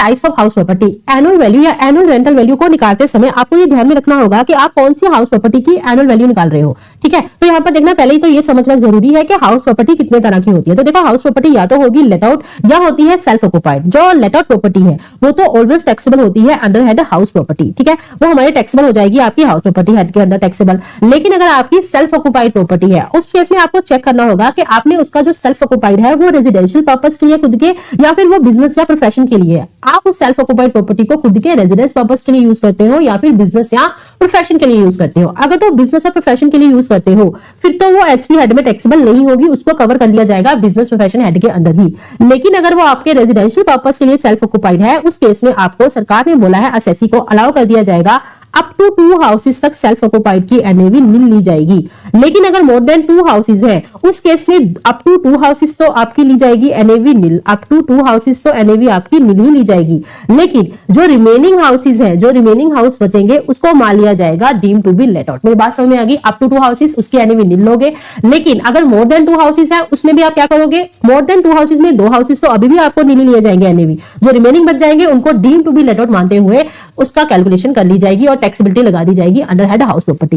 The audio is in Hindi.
Types of house property. Annual value या एनुअल रेंटल वैल्यू को निकालते समय आपको ये ध्यान में रखना होगा कि आप कौन सी हाउस प्रॉपर्टी की एनुअल वैल्यू निकाल रहे हो। ठीक है, तो यहाँ पर देखना पहले ही तो ये समझना जरूरी है कि हाउस प्रॉपर्टी कितने तरह की होती है। तो देखो हाउस प्रॉपर्टी या तो होगी लेट आउट या होती है सेल्फ ऑक्युपाइड। जो लेट आउट प्रॉपर्टी है वो तो ऑलवेज टैक्सेबल होती है अंडर हेड हाउस प्रॉपर्टी। ठीक है, वो हमारे टैक्सेबल हो जाएगी आपकी हाउस प्रॉपर्टी हेड के अंदर टैक्सेबल। लेकिन अगर आपकी सेल्फ ऑक्युपाइड प्रॉपर्टी है उस केस में आपको चेक करना होगा कि आपने उसका जो सेल्फ ऑक्युपाइड है वो रेजिडेंशियल पर्पस के लिए खुद के या फिर वो बिजनेस या प्रोफेशन के लिए है। आप उस सेल्फ ऑक्युपाइड प्रॉपर्टी को खुद के रेजिडेंस पर्पस के लिए यूज करते हो या फिर बिजनेस या प्रोफेशन के लिए यूज करते हो। अगर तो बिजनेस और प्रोफेशन के लिए यूज करते हो फिर तो वो एचपी हेड में टैक्सेबल नहीं होगी, उसको कवर कर लिया जाएगा बिजनेस प्रोफेशन हेड के अंदर ही। लेकिन अगर वो आपके रेजिडेंशियल पर्पस के लिए सेल्फ ऑक्युपाइड है उस केस में आपको सरकार ने बोला है असेसी को अलाउ कर दिया जाएगा अप टू 2 हाउसेज तक सेल्फ ऑक्युपाइड की एनएवी निल ली जाएगी। लेकिन अगर मोर देन 2 हाउसेज है उस केस में अप टू 2 हाउसेज तो आपकी ली जाएगी NAV nil, up to 2 houses तो एनएवी आपकी निल ही ली जाएगी। लेकिन जो रिमेनिंग हाउसेज है, जो रिमेनिंग हाउस बचेंगे उसको मान लिया जाएगा deem to be let out. मेरी बात समझ में आ गई? अप टू 2 हाउसेज उसकी एनएवी निल लोगे। लेकिन अगर मोर देन 2 हाउसेज है उसमें भी आप क्या करोगे? मोर देन 2 हाउसेज में 2 हाउसेज तो अभी भी आपको निल लिए जाएंगे एनएवी। जो रिमेनिंग बच जाएंगे उनको deem to be let out मानते हुए उसका कैलकुलेशन कर ली जाएगी और टैक्सेबिलिटी लगा दी जाएगी अंडर हेड हाउस प्रॉपर्टी।